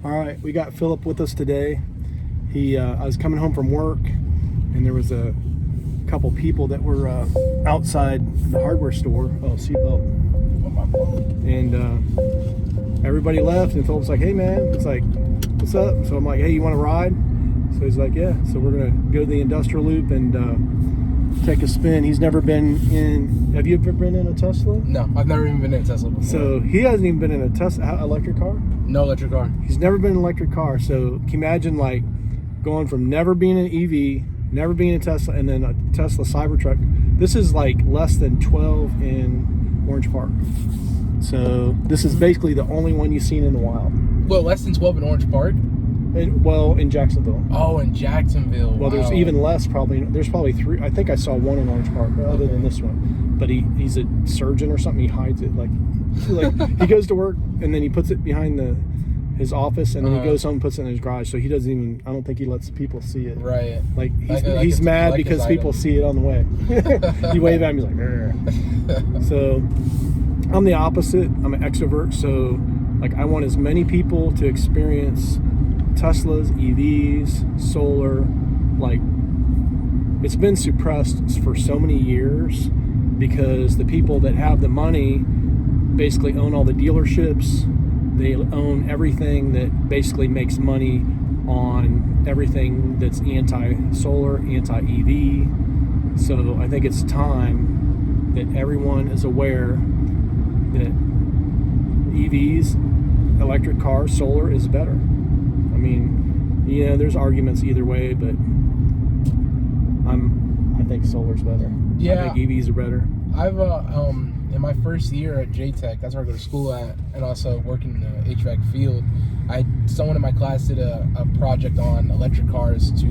All right, we got Phillip with us today. I was coming home from work, and there was a couple people that were outside the hardware store. Oh, seatbelt. And everybody left, and Phillip's like, "Hey, man," it's like, "What's up?" So I'm like, "Hey, you want to ride?" So he's like, "Yeah." So we're gonna go to the industrial loop and take a spin. He's never been in. Have you ever been in a Tesla? No, I've never even been in a Tesla before. So he hasn't even been in a Tesla electric car. No electric car. He's never been in an electric car. So can you imagine like going from never being an EV, never being a Tesla, and then a Tesla Cybertruck? This is like less than 12 in Orange Park. So this is basically the only one you've seen in the wild. Well, less than 12 in Orange Park? In Jacksonville. Oh, in Jacksonville. Well, wow. There's even less probably. There's probably 3. I think I saw one in Orange Park, other than this one. But he's a surgeon or something. He hides it. Like he goes to work and then he puts it behind his office, and then he goes home and puts it in his garage. So he doesn't even. I don't think he lets people see it. Right. Like he's mad because people see it on the way. You wave at him. He's like, "Grr." So I'm the opposite. I'm an extrovert. So like I want as many people to experience Teslas, EVs, solar. Like it's been suppressed for so many years because the people that have the money basically own all the dealerships. They own everything that basically makes money on everything that's anti-solar, anti-EV. So I think it's time that everyone is aware that EVs, electric cars, solar is better. I mean, yeah, there's arguments either way, but I think solar's better. Yeah, I think EVs are better. I've in my first year at JTech, that's where I go to school at, and also working in the HVAC field, someone in my class did a project on electric cars to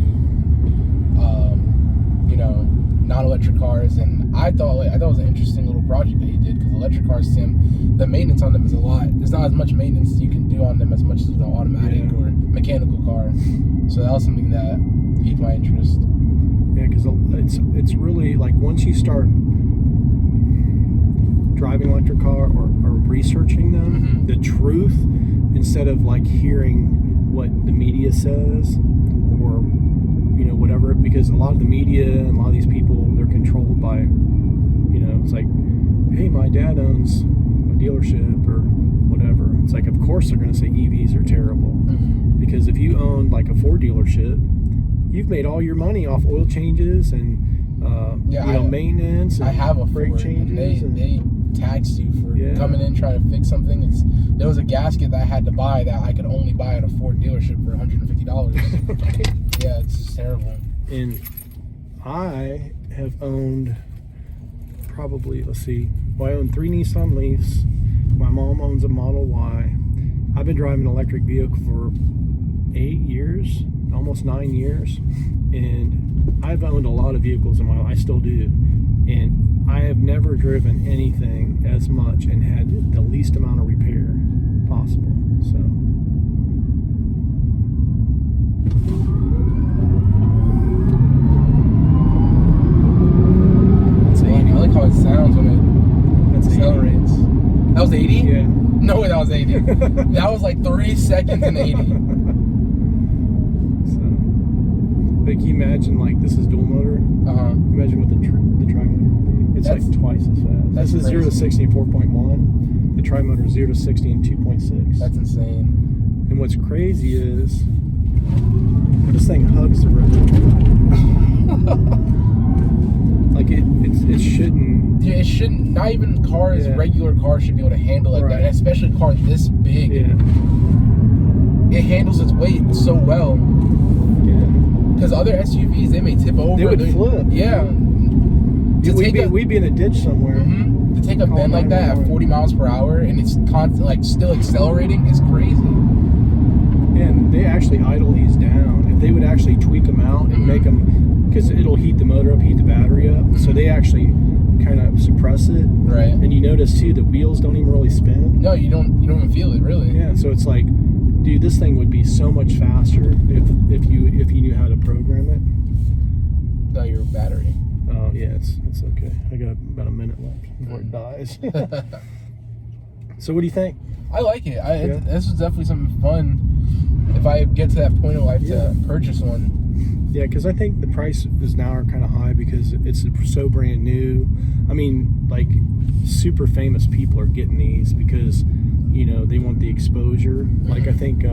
non-electric cars, and I thought it was an interesting little project that he did, because electric cars, the maintenance on them is a lot. There's not as much maintenance you can do on them as much as an automatic or mechanical car. So that was something that piqued my interest. Yeah, because it's really like once you start driving electric car or researching them, the truth, instead of like hearing what the media says or whatever, because a lot of the media and a lot of these people, they're controlled by, it's like, hey, my dad owns a dealership or whatever. It's like, of course they're going to say EVs are terrible, because if you own like a Ford dealership, you've made all your money off oil changes and maintenance. And I have a brake Ford, changes. And they tax you for coming in trying to fix something. There was a gasket that I had to buy that I could only buy at a Ford dealership for $150. Yeah, it's just terrible. And I have owned probably, I own 3 Nissan Leafs. My mom owns a Model Y. I've been driving an electric vehicle for 8 years, almost 9 years, and I've owned a lot of vehicles in my life. I still do, and I have never driven anything as much and had the least amount of repair possible. So that's 80. I like how it sounds when it accelerates. 80. That was 80? Yeah. No way, that was 80. That was like 3 seconds in 80. But can you imagine, like, this is dual motor? Imagine what the tri-motor would be. It's like twice as fast. This is 0 to 60 in 4.1. The tri-motor is 0 to 60 in 2.6. That's insane. And what's crazy is this thing hugs the road. Like it shouldn't. Yeah, it shouldn't. Not even cars, regular cars, should be able to handle it like that. And especially cars this big. Yeah. It handles its weight so well. Because other SUVs, they may tip over. They would flip. Yeah. We'd be in a ditch somewhere. To take a bend like that at 40 miles per hour and it's still accelerating is crazy. And they actually idle these down. If they would actually tweak them out and make them, because it'll heat the motor up, heat the battery up. So they actually kind of suppress it. Right. And you notice too, the wheels don't even really spin. No, you don't even feel it really. Yeah. So it's like, dude, this thing would be so much faster if you knew how to program it. No, your battery. Oh yeah, it's okay. I got about a minute left before it dies. So what do you think? I like it. This is definitely something fun. If I get to that point in life to purchase one. Yeah, because I think the prices now are kind of high because it's so brand new. I mean, like super famous people are getting these because, you know, they want the exposure. Like I think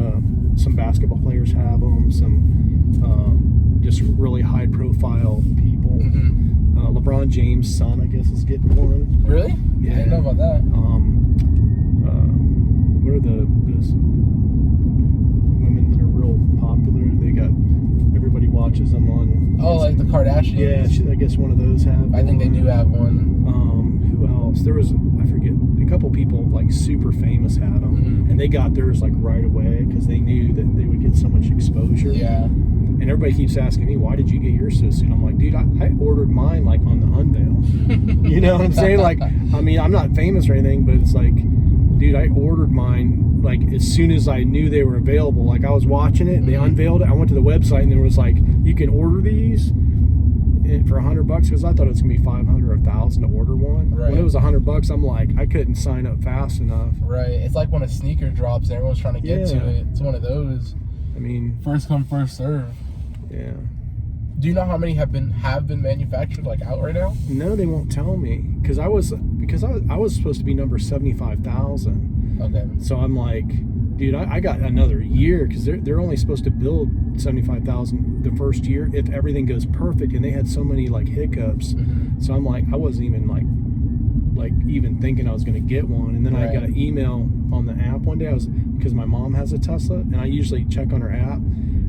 some basketball players have them, some just really high profile people. LeBron James' son, I guess, is getting one. Really? Yeah. I didn't know about that. What are those women that are real popular? They got, everybody watches them on. Oh, like the Kardashians? Yeah, I guess one of those have. I think they do have one. Who else? There was, I forget, a couple people like super famous had them, and they got theirs like right away because they knew that they would get so much exposure. Yeah. And everybody keeps asking me, why did you get yours so soon? I'm like, dude, I ordered mine like on the unveil. You know what I'm saying? Like, I mean, I'm not famous or anything, but it's like, dude, I ordered mine like as soon as I knew they were available. Like I was watching it, they unveiled it. I went to the website and there was like, you can order these for $100 because I thought it was gonna be $500 or $1,000 to order one. Right. When it was $100, I'm like, I couldn't sign up fast enough. Right. It's like when a sneaker drops and everyone's trying to get to it. It's one of those. I mean, first come, first serve. Yeah. Do you know how many have been manufactured like out right now? No, they won't tell me because I was supposed to be number 75,000. Okay. So I'm like, dude, I got another year because they're only supposed to build 75,000 the first year if everything goes perfect, and they had so many like hiccups. So I'm like, I wasn't even like even thinking I was going to get one, and then I got an email on the app one day. Because my mom has a Tesla, and I usually check on her app.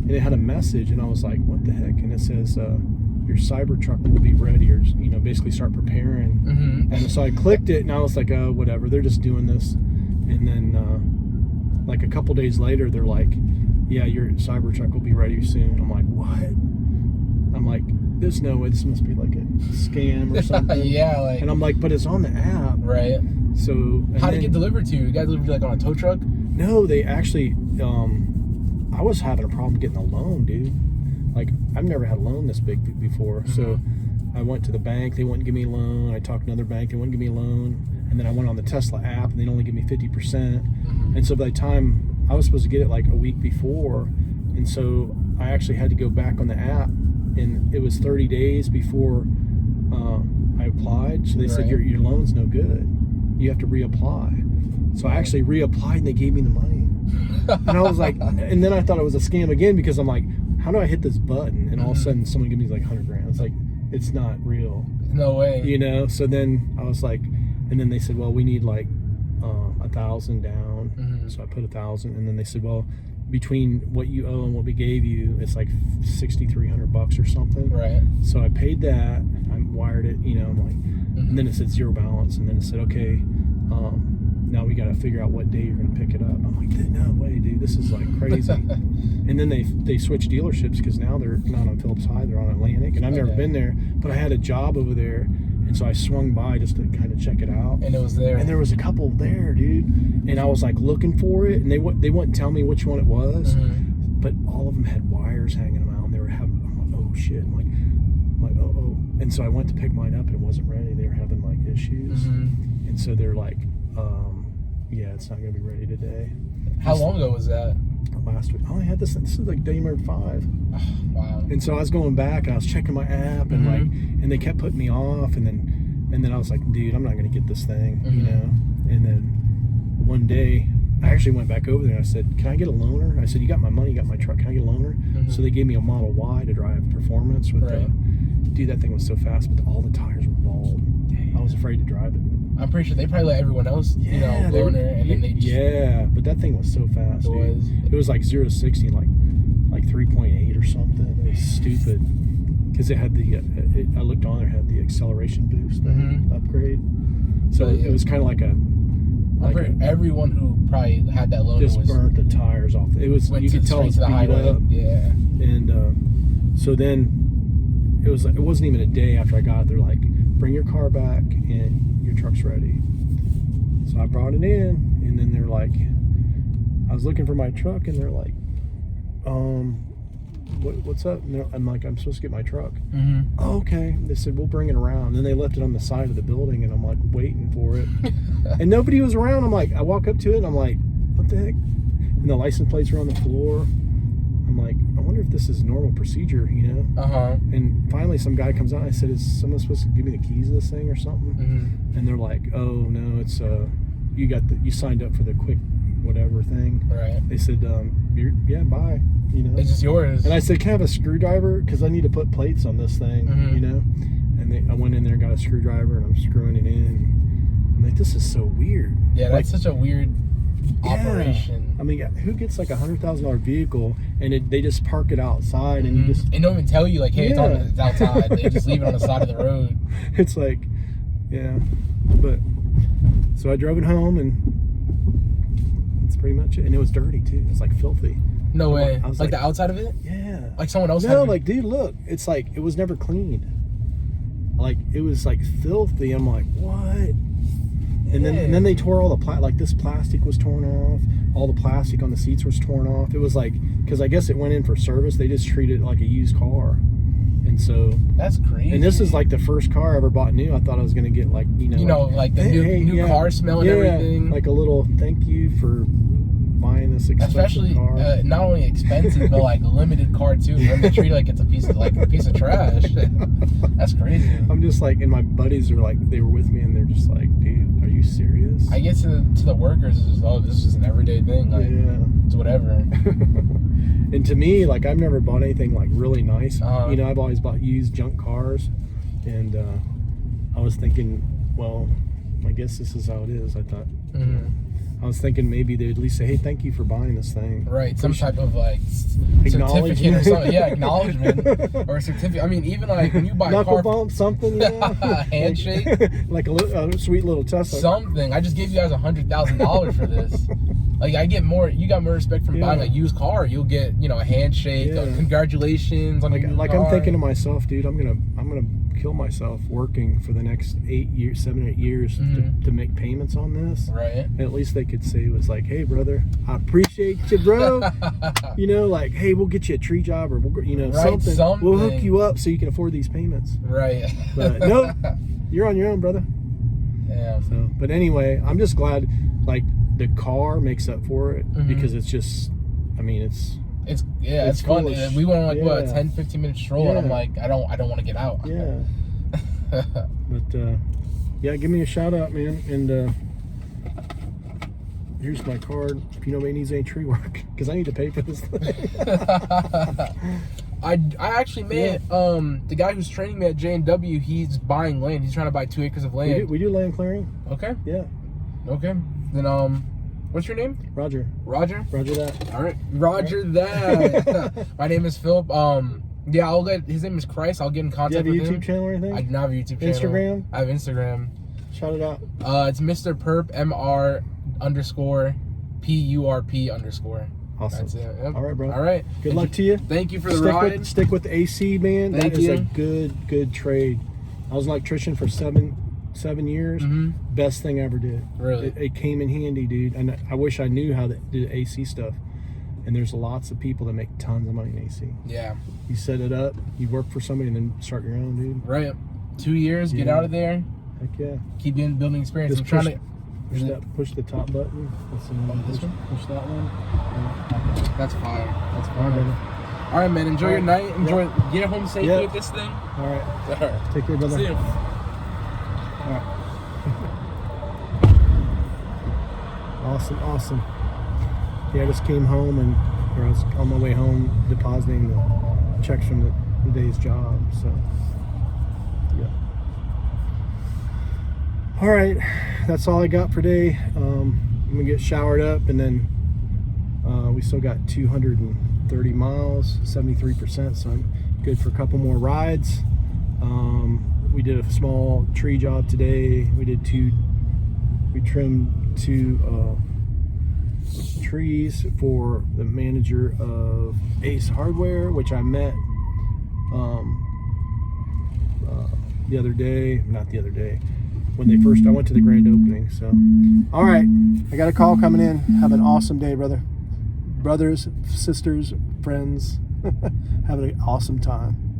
And it had a message, and I was like, what the heck? And it says, your Cybertruck will be ready, or, you know, basically start preparing. And so I clicked it, and I was like, oh, whatever, they're just doing this. And then, like a couple days later, they're like, yeah, your Cybertruck will be ready soon. I'm like, what? I'm like, there's no way, this must be like a scam or something. Yeah, like. And I'm like, but it's on the app. Right. So. How did it get delivered to you? You got delivered like on a tow truck? No, they actually, I was having a problem getting a loan, dude. Like, I've never had a loan this big before. So I went to the bank, they wouldn't give me a loan. I talked to another bank, they wouldn't give me a loan. And then I went on the Tesla app, and they'd only give me 50%. And so by the time I was supposed to get it like a week before, and so I actually had to go back on the app, and it was 30 days before I applied. So they said, your loan's no good. You have to reapply. So I actually reapplied, and they gave me the money. And I was like, and then I thought it was a scam again because I'm like, how do I hit this button? And all of a sudden someone gives me like $100,000. It's like, it's not real. No way. You know? So then I was like, and then they said, well, we need like 1,000 down. So I put 1,000, and then they said, well, between what you owe and what we gave you, it's like $6,300 or something. Right. So I paid that. I wired it, you know, I'm like, and then it said zero balance, and then it said, okay, now we got to figure out what day you're going to pick it up. I'm like, no way, dude, this is like crazy. And then they switched dealerships because now they're not on Phillip's High, they're on Atlantic, and I've never been there, but I had a job over there, and so I swung by just to kind of check it out. And it was there. And there was a couple there, dude, and I was like looking for it, and they wouldn't tell me which one it was, but all of them had wires hanging them out, and they were having, I'm like, oh shit, I'm like, oh. And so I went to pick mine up, and it wasn't ready. They were having like issues, and so they're like, yeah, it's not gonna be ready today. How long ago was that? Last week. I only had this is like day number 5. Wow. And so I was going back, and I was checking my app, and like, and they kept putting me off, and then I was like, dude, I'm not gonna get this thing, you know. And then one day I actually went back over there, and I said, can I get a loaner? I said, you got my money, you got my truck, can I get a loaner? So they gave me a Model Y to drive performance with dude, that thing was so fast, but all the tires were bald. I was afraid to drive it. I'm pretty sure they probably let everyone else, you know, loaner, and then they just... but that thing was so fast, dude. It was like 0 to 60 like 3.8 or something. It was stupid. Because it had the, I looked on there, had the acceleration boost upgrade. So it was kind of like a... everyone who probably had that loaner just burnt the tires off. It was, you could tell it was beat up. Yeah. And so then it wasn't even a day after I got it. They're like, bring your car back and your truck's ready. So I brought it in, and then they're like, I was looking for my truck, and they're like, what's up? And I'm like, I'm supposed to get my truck. Mm-hmm. Oh, okay. They said, we'll bring it around. And then they left it on the side of the building, and I'm like waiting for it. And nobody was around. I'm like, I walk up to it, and I'm like, what the heck? And the license plates were on the floor. I'm like, I wonder if this is normal procedure, you know? Uh-huh. And finally some guy comes out, and I said, is someone supposed to give me the keys to this thing or something? Mm-hmm. And they're like, oh, no, it's, you signed up for the quick whatever thing. Right. They said, bye, you know? It's just yours. And I said, can I have a screwdriver? Because I need to put plates on this thing, Mm-hmm. you know? And I went in there and got a screwdriver, and I'm screwing it in. I'm like, this is so weird. Yeah, that's like, such a weird operation. I mean, who gets like $100,000 vehicle and they just park it outside and you just... And don't even tell you, like, hey, it's outside. They just leave it on the side of the road. It's like, yeah. But, so I drove it home, and that's pretty much it. And it was dirty, too. It's like filthy. No way. I was like the outside of it? Yeah. Like someone else No, like, dude, look. It's like, it was never cleaned. Like, it was like filthy. I'm like, what? And then they tore all the like this plastic was torn off. All the plastic on the seats was torn off. It was like, because I guess it went in for service. They just treated it like a used car. And so that's crazy. And this is like the first car I ever bought new. I thought I was gonna get like, like the new car smell and everything. Like a little thank you for buying this expensive car. Not only expensive, but like a limited car too. And they treat it like it's a piece of trash. That's crazy. I'm just like, and my buddies are like, they were with me, and they're just like, dude, are you serious? I guess to the workers, it's just, this is just an everyday thing. Like, it's whatever. And to me, like, I've never bought anything like really nice. Uh-huh. I've always bought used junk cars, and I was thinking, well, I guess this is how it is. I thought. Mm-hmm. I was thinking maybe they'd at least say, hey, thank you for buying this thing. Right, some type of like certificate or something. Yeah, acknowledgement or a certificate. I mean, even like when you buy knuckle a car, bump, something, handshake, like a sweet little Tesla. Something. I just gave you guys $100,000 for this. Like, I get more. You got more respect from buying a used car. You'll get, a handshake, congratulations on your new car. I'm thinking to myself, dude, I'm gonna kill myself working for the next 7 or 8 years to make payments on this. Right. And at least they could say it was like, hey, brother, I appreciate you, bro. Like, hey, we'll get you a tree job, or something. We'll hook you up so you can afford these payments. Right. But nope, you're on your own, brother. Yeah. So, but anyway, I'm just glad like the car makes up for it because it's just, it's fun. We went on a 10-15 minute stroll, and I'm like, I don't want to get out. Yeah. But give me a shout out, man, and here's my card if you know anybody needs any tree work, because I need to pay for this thing. I actually met the guy who's training me at J&W. He's buying land. He's trying to buy 2 acres of land. We do land clearing. Okay. Yeah. Okay. Then what's your name? Roger. Roger? Roger that. All right. Roger that. My name is Phillip. His name is Christ. I'll get in contact with him. Do you have a YouTube channel or anything? I do not have a YouTube channel. Instagram? I have Instagram. Shout it out. It's Mr. Perp, MR_PURP_. Awesome. That's it. Yep. All right, bro. All right. Good luck to you. Thank you for the ride. Stick with the AC, man. Thank that is you. a good trade. I was an electrician for seven years. Mm-hmm. Best thing I ever did. Really? It came in handy, dude. And I wish I knew how to do the AC stuff. And there's lots of people that make tons of money in AC. Yeah. You set it up, you work for somebody, and then start your own, dude. Right. 2 years, get out of there. Heck yeah. Keep building experience. Just push the top button. This one? Push that one. That's fire. That's All fire. right, brother. All right, man. Enjoy your night. Get home safely with this thing. All right. All right. Take care, brother. See you. All right. Awesome. Yeah, I just came home I was on my way home depositing the checks from the day's job. So, yeah. All right, that's all I got for today. I'm gonna get showered up, and then we still got 230 miles, 73%. So I'm good for a couple more rides. We did a small tree job today. We trimmed 2 trees for the manager of Ace Hardware, which I met the other day. Not the other day, when I went to the grand opening. So, all right, I got a call coming in. Have an awesome day, brothers, sisters, friends, Having an awesome time.